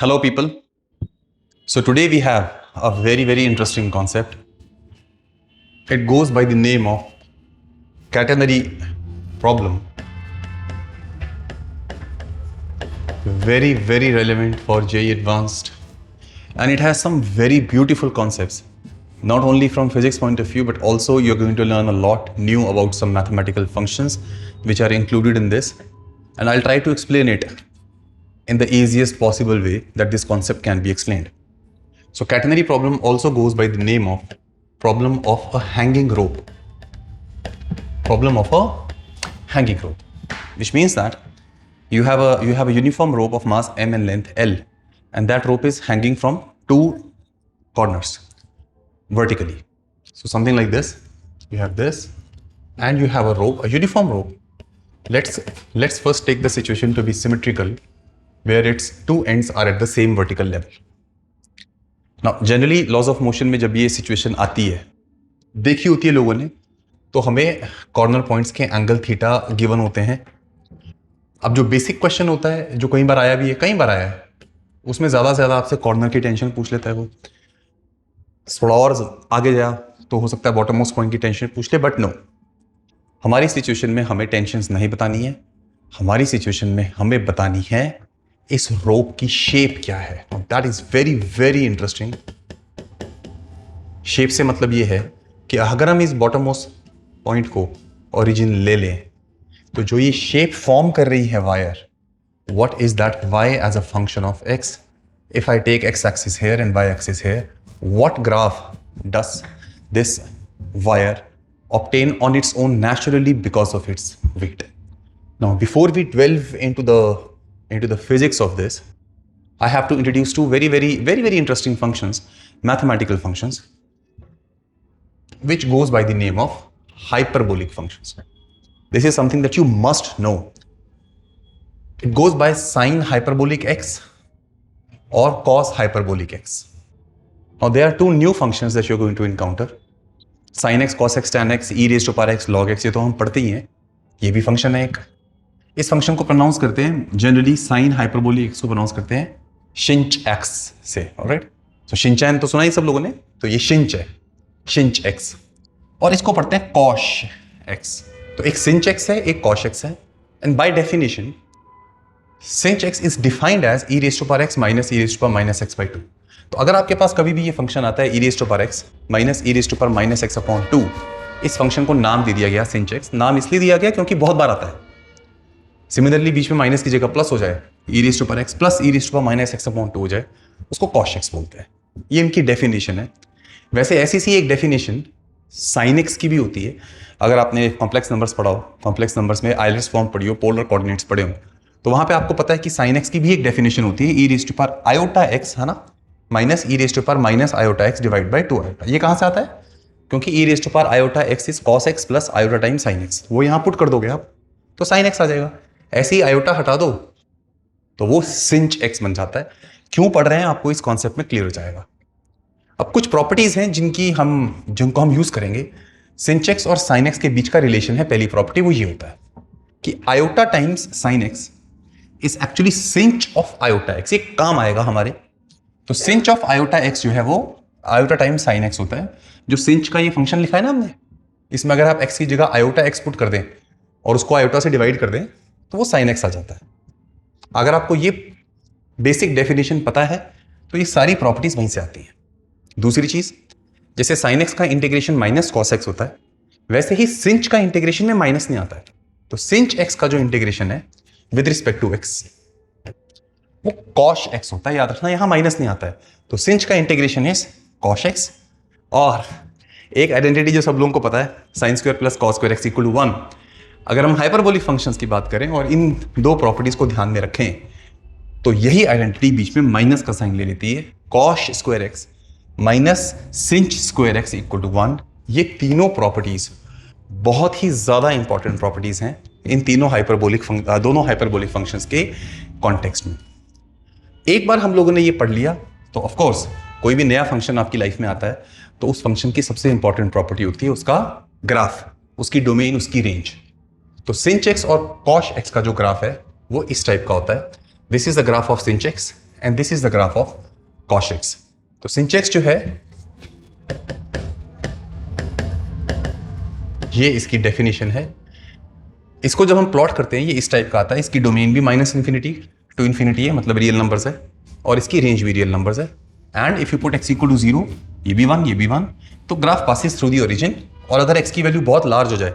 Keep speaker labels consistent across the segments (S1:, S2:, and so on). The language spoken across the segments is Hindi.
S1: Hello, people. So, today we have a very interesting concept. It goes by the name of catenary problem. Very relevant for JEE Advanced. And it has some very beautiful concepts. Not only from physics point of view, but also you're going to learn a lot new about some mathematical functions which are included in this. And I'll try to explain it in the easiest possible way that this concept can be explained. So catenary problem also goes by the name of problem of a hanging rope. Problem of a hanging rope, which means that you have a uniform rope of mass m and length L, and that rope is hanging from two corners vertically. So something like this. You have this, and you have a rope, a uniform rope. Let's first take the situation to be symmetrical, where its two ends are at the same vertical level. Now, generally laws of motion में जब ये situation आती है, देखी होती है लोगों ने, तो हमें कॉर्नर पॉइंट्स के एंगल थीटा गिवन होते हैं. अब जो बेसिक क्वेश्चन होता है, जो कई बार आया भी है, कई बार आया है, उसमें ज़्यादा से ज़्यादा आपसे कॉर्नर की टेंशन पूछ लेता है. वो थोड़ा और आगे जा तो हो सकता है बॉटम मोस्ट पॉइंट की टेंशन पूछ ले, बट नो, हमारी सिचुएशन में हमें टेंशंस नहीं बतानी है. हमारी सिचुएशन में हमें बतानी है इस रोप की शेप क्या है. That is very interesting. Shape से मतलब ये है कि अगर हम इस बॉटम मोस्ट पॉइंट को ओरिजिन ले लें, तो जो ये शेप फॉर्म कर रही है wire, what is that y as a function of x. If I take x axis here and y axis here, what graph does this wire obtain on its own naturally because of its weight. Now, before we delve into the physics of this, I have to introduce two very interesting functions, mathematical functions, which goes by the name of hyperbolic functions. This is something that you must know. It goes by sine hyperbolic x or cos hyperbolic x. Now, there are two new functions that you're going to encounter. Sine x, cos x, tan x, e raise to power x, log x, ये तो हम पढ़ते ही हैं. ये भी फंक्शन है एक. इस फंक्शन को प्रोनाउंस करते हैं जनरली साइन हाइपरबोलिक एक्स को प्रोनाउंस करते हैं शिंच एक्स से. ऑलराइट, सो शिंचैन तो सुना ही सब लोगों ने, तो ये शिंच है, शिंच एक्स. और इसको पढ़ते हैं कॉश एक्स. तो एक सिंच एक्स है, एक कॉश एक्स है. And by definition sinh x is defined as e raise to power x minus e raise to power minus x by two. तो अगर आपके पास कभी भी ये फंक्शन आता है e raise to power x minus e raise to power minus x upon two, इस फंक्शन को नाम दे दिया गया सिंच एक्स. नाम इसलिए दिया गया क्योंकि बहुत बार आता है. सिमिलरली बीच में माइनस की जगह प्लस हो जाए, e raise to power x plus e raise to power minus x upon two हो जाए, उसको कॉश एक्स बोलते हैं. ये इनकी डेफिनेशन है. वैसे ऐसी सी एक डेफिनेशन साइन एक्स की भी होती है. अगर आपने कॉम्प्लेक्स नंबर्स पढ़ा हो, कॉम्प्लेक्स नंबर्स में आइलर्स फॉर्म पढ़ी हो, पोलर कोऑर्डिनेट्स पढ़े हो, तो वहां पे आपको पता है कि साइन एक्स की भी एक डेफिनेशन होती है, e raise to power iota x, है ना, minus e raise to power minus iota x divide by two iota. ये कहां से आता है? क्योंकि e raise to power iota x is cos x plus iota time sine x. वो यहां पुट कर दोगे आप तो साइन एक्स आ जाएगा. ऐसे ही आयोटा हटा दो तो वो सिंच एक्स बन जाता है. क्यों पढ़ रहे हैं आपको इस कॉन्सेप्ट में क्लियर हो जाएगा. अब कुछ प्रॉपर्टीज हैं जिनको हम यूज करेंगे. सिंच एक्स और साइन एक्स के बीच का रिलेशन है. पहली प्रॉपर्टी वो ये होता है कि iota times sine x is actually sinh of iota x. ये काम आएगा हमारे. तो सिंच ऑफ आयोटा एक्स जो है वो आयोटा टाइम साइन एक्स होता है. जो सिंच का ये फंक्शन लिखा है ना हमने, इसमें अगर आप एक्स की जगह आयोटा एक्स पुट कर दें और उसको आयोटा से डिवाइड कर दें तो वो साइन एक्स आ जाता है. अगर आपको ये बेसिक डेफिनेशन पता है तो ये सारी प्रॉपर्टीज वहीं से आती हैं. दूसरी चीज, जैसे साइन एक्स का इंटीग्रेशन माइनस कॉस एक्स होता है, वैसे ही सिंच का इंटीग्रेशन में माइनस नहीं आता है. तो सिंच एक्स का जो इंटीग्रेशन है विद रिस्पेक्ट टू एक्स, वो कॉश एक्स होता है. याद रखना, यहां माइनस नहीं आता है. तो सिंच का इंटीग्रेशन इज कॉश एक्स. और एक आइडेंटिटी जो सब लोगों को पता है, sine square plus cos square x equal to 1. अगर हम हाइपरबोलिक फंक्शंस की बात करें और इन दो प्रॉपर्टीज को ध्यान में रखें, तो यही आइडेंटिटी बीच में माइनस का साइन ले लेती है. Cosh square x minus sinh square x equal to 1. ये तीनों प्रॉपर्टीज बहुत ही ज्यादा इंपॉर्टेंट प्रॉपर्टीज हैं इन दोनों हाइपरबोलिक फंक्शंस के कॉन्टेक्स्ट में. एक बार हम लोगों ने ये पढ़ लिया तो ऑफ कोर्स कोई भी नया फंक्शन आपकी लाइफ में आता है तो उस फंक्शन की सबसे इंपॉर्टेंट प्रॉपर्टी होती है उसका ग्राफ, उसकी डोमेन, उसकी रेंज. तो सिंच एक्स और कॉश एक्स का जो ग्राफ है वो इस टाइप का होता है. This is the graph of sinh x and this is the graph of cosh x. तो सिंच एक्स जो है ये इसकी डेफिनेशन है। इसको जब हम प्लॉट करते हैं ये इस टाइप का आता है, इसकी डोमेन भी -∞ टू इन्फिनिटी है, मतलब रियल नंबर्स है, और इसकी रेंज भी रियल नंबर्स है। And if you put x equal to 0, ये भी 1, ये भी 1, तो graph passes through the origin. और अगर x की वैल्यू बहुत लार्ज हो जाए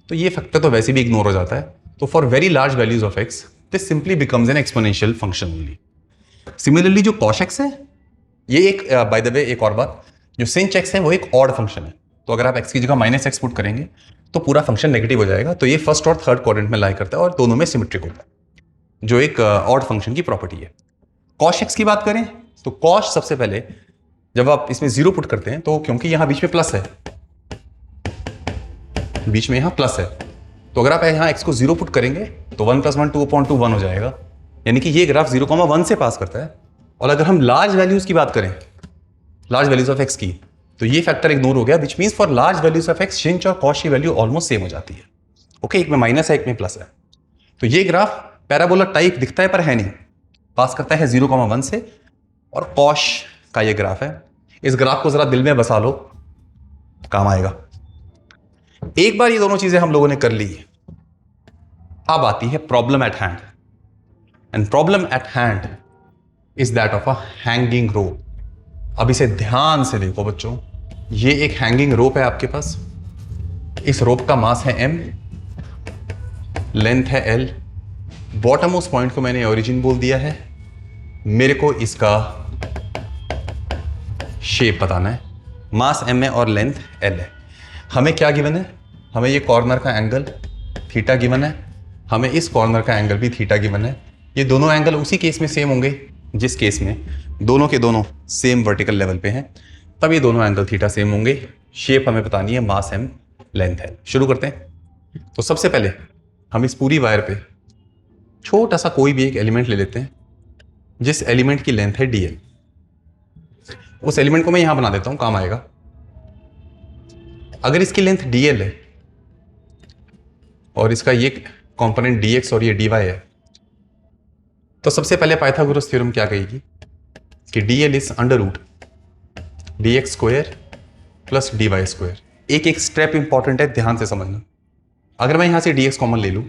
S1: तो ये फैक्टर तो वैसे भी इग्नोर हो जाता है। तो for very large values of x this simply becomes N exponential function only. Similarly जो cos x है ये एक बाय द वे एक और बात, जो sinh x है वो एक ऑड फंक्शन है। तो अगर आप x की जगह -x पुट करेंगे तो पूरा फंक्शन नेगेटिव हो जाएगा। तो ये फर्स्ट और थर्ड क्वाड्रेंट में लाई करता है और दोनों में सिमेट्रिक होता है, जो एक ऑड फंक्शन की प्रॉपर्टी है। cos x की बात करें तो cos सबसे पहले जब आप इसमें 0 पुट करते हैं तो क्योंकि यहां बीच में प्लस है, बीच में यहां प्लस है, तो अगर आप यहां x को 0 पुट करेंगे तो 1 + 1 2/2 1 हो जाएगा। यानी कि ये ग्राफ 0,1 से पास करता है। और अगर हम लार्ज वैल्यूज की बात करें, लार्ज वैल्यूज ऑफ x की, तो ये फैक्टर इग्नोर हो गया, which means for large values of x sinh और cos की वैल्यू ऑलमोस्ट सेम हो जाती है। ओके, एक में माइनस है, एक में प्लस है। तो ये ग्राफ पैराबोला टाइप दिखता है पर है नहीं, पास करता है 0,1 से, और cos का ये ग्राफ है। इस ग्राफ को जरा दिल में बसा लो, काम आएगा। एक बार ये दोनों चीजें हम लोगों ने कर ली, अब आती है problem at hand. And problem at hand is that of a hanging rope. अब इसे ध्यान से देखो बच्चों, ये एक हैंगिंग रोप है आपके पास। इस रोप का मास है m, लेंथ है l, बॉटम मोस्ट पॉइंट को मैंने ओरिजिन बोल दिया है। मेरे को इसका शेप बताना है। मास m है और लेंथ l है। हमें क्या गिवन है? हमें ये कॉर्नर का एंगल थीटा गिवन है, हमें इस कॉर्नर का एंगल भी थीटा गिवन है। ये दोनों एंगल उसी केस में सेम होंगे जिस केस में दोनों के दोनों सेम वर्टिकल लेवल पे हैं, तब ये दोनों एंगल थीटा सेम होंगे। शेप हमें बतानी है, मास m, लेंथ है। शुरू करते हैं। तो सबसे पहले हम इस पूरी वायर पे छोटा सा कोई भी एक एलिमेंट ले लेते हैं जिस एलिमेंट की लेंथ है dl। उस एलिमेंट को मैं यहां बना देता हूं, काम आएगा। अगर इसकी लेंथ dl है और इसका ये कंपोनेंट dx और ये dy है, तो सबसे पहले पाइथागोरस थ्योरम क्या कहेगी कि dl is under root dx square plus dy square. एक एक स्टेप इंपॉर्टेंट है, ध्यान से समझना। अगर मैं यहां से dx कॉमन ले लूं,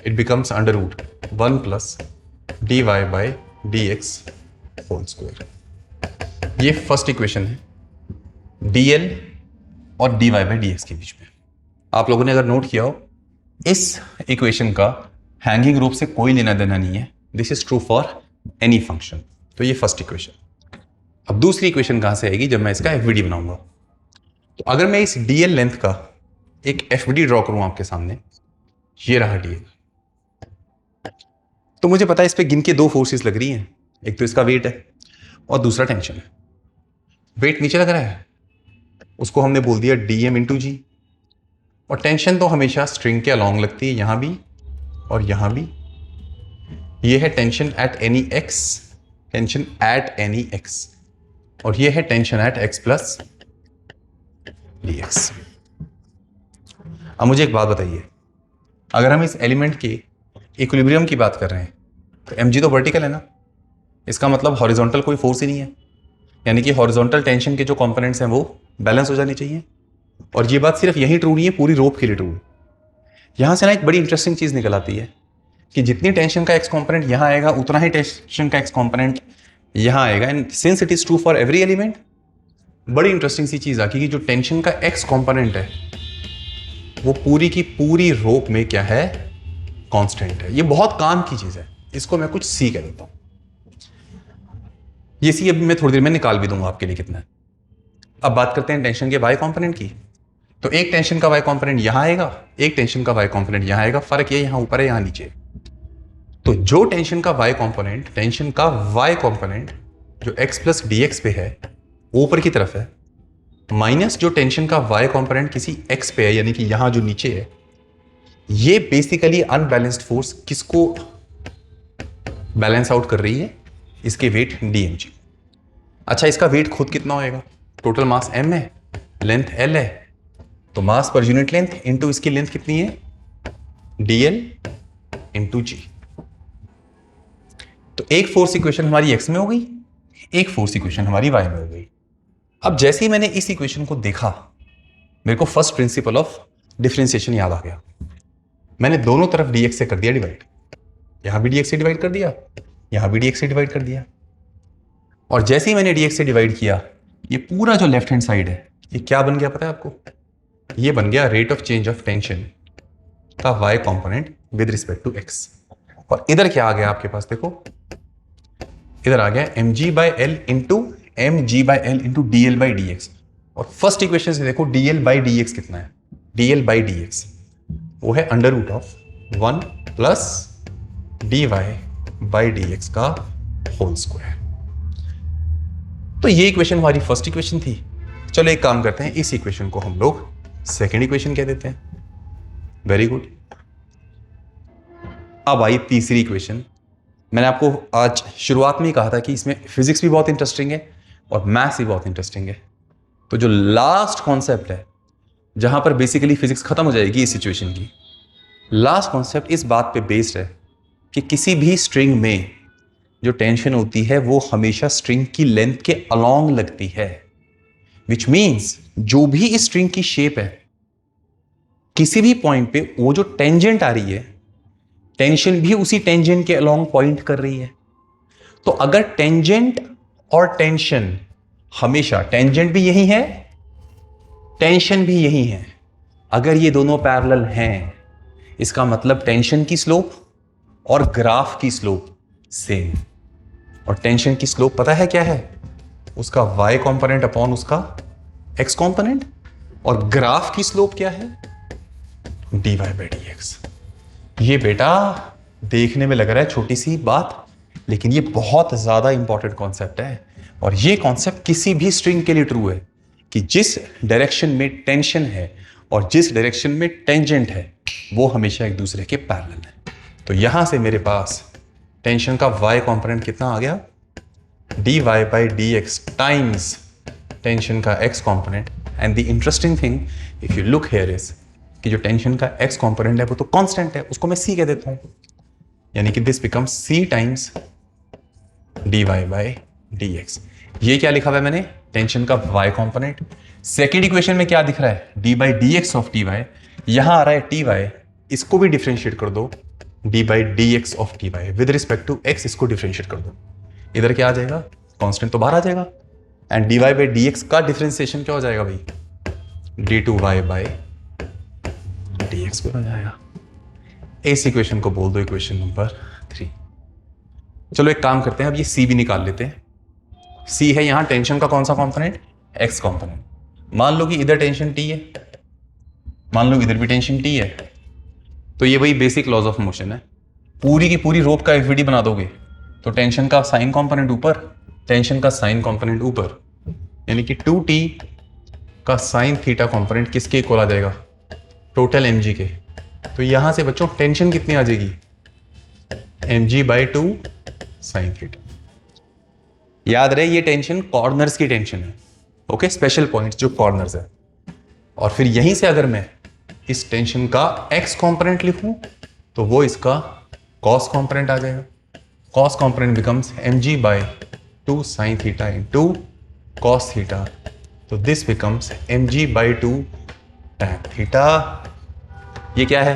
S1: it becomes under root 1 plus dy by dx whole square. ये फर्स्ट इक्वेशन है dl और dy बाय dx के बीच में। आप लोगों ने अगर नोट किया हो, इस इक्वेशन का हैंगिंग रूप से कोई लेना देना नहीं है। This is true for any function. तो ये फर्स्ट इक्वेशन। अब दूसरी इक्वेशन कहां से आएगी? जब मैं इसका एफवीडी बनाऊंगा। तो अगर मैं इस dl लेंथ का एक एफवीडी ड्रॉ करूं आपके सामने, ये रहा dl, तो मुझे पता है इस पे गिन के दो फोर्सेस लग रही हैं, एक तो इसका वेट है और दूसरा टेंशन है। वेट नीचे लग रहा है, उसको हमने बोल दिया dm इंटू जी, और टेंशन तो हमेशा स्ट्रिंग के अलॉन्ग लगती है, यहां भी और यहां भी। ये है tension at any x, tension at any x, और ये है tension eight x plus dx। अब मुझे एक बात बताइए, अगर हम इस एलिमेंट के इक्विलिब्रियम की बात कर रहे हैं तो mg तो वर्टिकल है ना, इसका मतलब हॉरिजॉन्टल कोई फोर्स ही नहीं है। यानी कि हॉरिजॉन्टल टेंशन के जो कंपोनेंट्स हैं वो बैलेंस हो जाने चाहिए। और ये बात सिर्फ यही ट्रू नहीं है, पूरी रोप के लिए ट्रू है। यहां से ना एक बड़ी इंटरेस्टिंग चीज निकल आती है कि जितनी टेंशन का एक्स कंपोनेंट यहां आएगा उतना ही टेंशन का एक्स कंपोनेंट यहां आएगा। And since it is true for every element, बड़ी इंटरेस्टिंग सी चीज आती है कि जो टेंशन का एक्स कंपोनेंट है वो पूरी की पूरी रोप में क्या है? कांस्टेंट है। ये बहुत काम की चीज है, इसको मैं कुछ सी कह देता हूं। ये सी अभी मैं थोड़ी देर में निकाल भी दूंगा आपके लिए कितना है। अब बात करते हैं टेंशन के वाई कंपोनेंट की। तो एक टेंशन का वाई कंपोनेंट यहां आएगा, एक टेंशन का वाई कंपोनेंट यहां आएगा। फर्क ये यहां ऊपर है, यहां नीचे। तो जो टेंशन का वाई कंपोनेंट, टेंशन का वाई कंपोनेंट जो x प्लस dx पे है, ऊपर की तरफ है, माइनस जो टेंशन का वाई कंपोनेंट किसी x पे है, यानी कि यहां जो नीचे है, ये बेसिकली अनबैलेंस्ड फोर्स किसको बैलेंस आउट कर रही है? इसके वेट dmg। अच्छा, इसका वेट खुद कितना होएगा? टोटल मास m है, लेंथ l है, तो मास पर यूनिट लेंथ इंटू इसकी लेंथ कितनी है? dl into g। तो एक फोर्स इक्वेशन हमारी एक्स में हो गई, एक फोर्स इक्वेशन हमारी वाई में हो गई। अब जैसे ही मैंने इस इक्वेशन को देखा, मेरे को फर्स्ट प्रिंसिपल ऑफ डिफरेंशिएशन याद आ गया। मैंने दोनों तरफ dx से कर दिया डिवाइड, यहां भी dx से डिवाइड कर दिया, यहां भी dx से डिवाइड कर दिया। और जैसे ही मैंने dx से डिवाइड किया, ये पूरा जो लेफ्ट हैंड साइड है ये क्या बन गया पता है आपको? ये बन गया rate of change of tension का y component with respect to x। और इधर क्या आ गया आपके पास, देखो इधर आ गया mg/l into mg/l into dl/dx। और फर्स्ट इक्वेशन से देखो dl/dx कितना है, dl/dx वो है under root of 1 plus dy/dx का होल स्क्वायर। तो ये इक्वेशन हमारी फर्स्ट इक्वेशन थी। चलो एक काम करते हैं, इस इक्वेशन को हम लोग सेकेंड इक्वेशन कह देते हैं। Very good. अब आई तीसरी इक्वेशन। मैंने आपको आज शुरुआत में ही कहा था कि इसमें फिजिक्स भी बहुत इंटरेस्टिंग है और मैथ्स भी बहुत इंटरेस्टिंग है। तो जो लास्ट कॉन्सेप्ट है जहां पर बेसिकली फिजिक्स खत्म हो जाएगी इस सिचुएशन की, लास्ट कॉन्सेप्ट इस बात पे बेस्ड है कि किसी भी स्ट्रिंग में जो टेंशन होती है वो हमेशा स्ट्रिंग की लेंथ के अलोंग लगती है। विच मीन्स जो भी इस स्ट्रिंग की शेप है, किसी भी पॉइंट पे वो जो टेंजेंट आ रही है, टेंशन भी उसी टेंजेंट के अलोंग पॉइंट कर रही है। तो अगर टेंजेंट और टेंशन हमेशा, टेंजेंट भी यही है, टेंशन भी यही है, अगर ये दोनों पैरेलल हैं, इसका मतलब टेंशन की स्लोप और ग्राफ की स्लोप सेम। और टेंशन की स्लोप पता है क्या है? उसका y कंपोनेंट अपॉन उसका x कंपोनेंट। और ग्राफ की स्लोप क्या है? dy/dx। ये बेटा देखने में लग रहा है छोटी सी बात, लेकिन ये बहुत ज्यादा इंपॉर्टेंट कॉन्सेप्ट है। और ये कॉन्सेप्ट किसी भी स्ट्रिंग के लिए ट्रू है कि जिस डायरेक्शन में टेंशन है और जिस डायरेक्शन में टेंजेंट है वो हमेशा एक दूसरे के पैरेलल है। तो यहां से मेरे पास टेंशन का y कंपोनेंट कितना आ गया? dy/dx टाइम्स टेंशन का x component. And the interesting thing if you look here is कि जो टेंशन का x कंपोनेंट है वो तो कांस्टेंट है, उसको मैं c कह देता हूं। यानी कि this becomes c times dy/dx। ये क्या लिखा हुआ है मैंने? टेंशन का y कंपोनेंट। सेकेंड इक्वेशन में क्या दिख रहा है? d/dx of dy। यहां आ रहा है ty, इसको भी डिफरेंशिएट कर दो, d/dx of dy with respect to x, इसको डिफरेंशिएट कर दो। इधर क्या आ जाएगा? कांस्टेंट तो बाहर आ जाएगा। एंड dy/dx का डिफरेंशिएशन क्या हो जाएगा भाई? d2y/dx हो जाएगा। इस इक्वेशन को बोल दो इक्वेशन नंबर 3। चलो एक काम करते हैं, अब ये c भी निकाल लेते हैं। c है यहां टेंशन का कौन सा कंपोनेंट? x component. मान लो कि इधर टेंशन t है, मान लो इधर भी टेंशन t है, तो ये वही बेसिक लॉज ऑफ मोशन है। पूरी की पूरी रोप का एफवीडी बना दोगे तो टेंशन का साइन कंपोनेंट ऊपर, टेंशन का साइन कंपोनेंट ऊपर, यानी कि 2t का साइन थीटा कंपोनेंट किसके इक्वल आ जाएगा? टोटल mg के। तो यहां से बच्चों टेंशन कितनी आ जाएगी? mg/2 sine theta. याद रहे ये टेंशन कॉर्नर्स की टेंशन है, ओके, स्पेशल पॉइंट्स जो कॉर्नर्स है। और फिर यहीं से अगर मैं इस टेंशन का x कंपोनेंट लिखूं तो वो इसका cos कंपोनेंट आ जाएगा। cos component becomes mg/2 sine theta into cos theta. तो this becomes mg/2 tan theta. ये क्या है?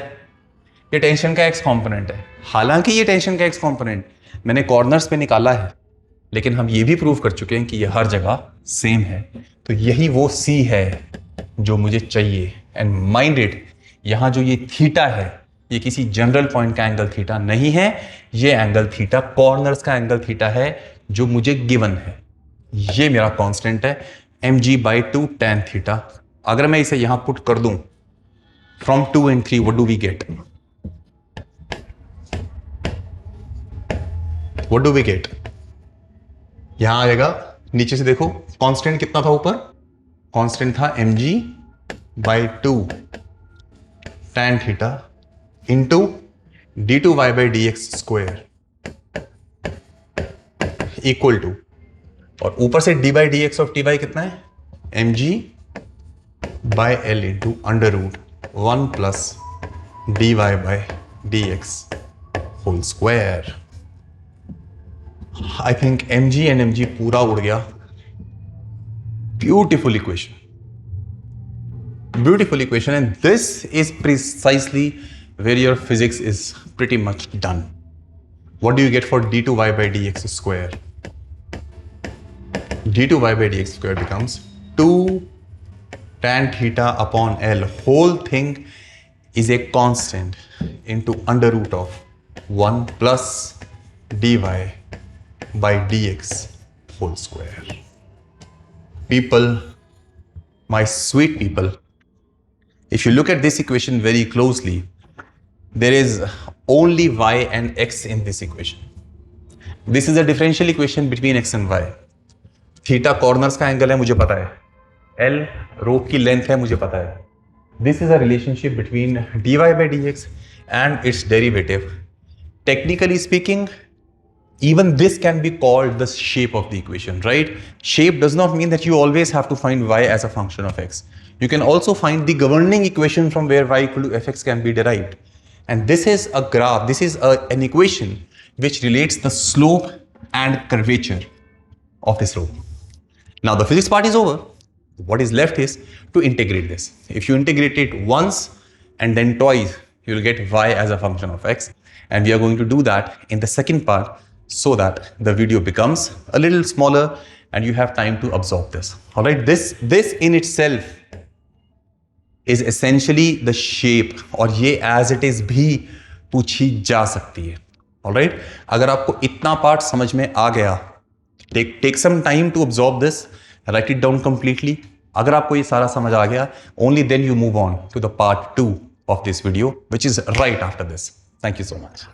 S1: ये टेंशन का x कंपोनेंट है। हालांकि ये टेंशन का x कंपोनेंट मैंने कॉर्नर्स पे निकाला है, लेकिन हम ये भी प्रूव कर चुके हैं कि ये हर जगह सेम है। तो यही वो c है जो मुझे चाहिए। एंड माइंड इट, यहां जो ये थीटा है ये किसी जनरल पॉइंट का एंगल थीटा नहीं है, ये एंगल थीटा कॉर्नर्स का एंगल थीटा है जो मुझे गिवन है। ये मेरा कांस्टेंट है mg/2 tan थीटा। अगर मैं इसे यहां पुट कर दूं from 2 and 3, what do we get? What do we get? यहां आ जाएगा, नीचे से देखो कांस्टेंट कितना था ऊपर? कांस्टेंट था mg/2 tan theta into d2y/dx square equal to, और ऊपर से d/dx ऑफ dy कितना है? mg/l into under root 1 plus dy/dx whole square. I think mg and mg पूरा उड़ गया. Beautiful equation. Beautiful equation, and this is precisely where your physics is pretty much done. What do you get for d2y by dx square? d2y by dx square becomes 2 tan theta upon L. Whole thing is a constant into under root of 1 plus dy by dx whole square. People, my sweet people, if you look at this equation very closely, there is only y and x in this equation. This is a differential equation between x and y. Theta corners का एंगल है मुझे पता है, L रोप की लेंथ है मुझे पता है. This is a relationship between dy by dx and its derivative. Technically speaking, even this can be called the shape of the equation, right? Shape does not mean that you always have to find y as a function of x. You can also find the governing equation from where y equal to fx can be derived. And this is a graph, this is an equation which relates the slope and curvature of this slope. Now the physics part is over. What is left is to integrate this. If you integrate it once and then twice, you will get y as a function of x. And we are going to do that in the second part so that the video becomes a little smaller and you have time to absorb this. All right, this in itself is essentially the shape, और ये as it is भी पूछी जा सकती है. All right, अगर आपको इतना पार्ट समझ में आ गया, take some time to absorb this, write it down completely. अगर आपको ये सारा समझ आ गया, only then you move on to the part 2 of this video, which is right after this. Thank you so much.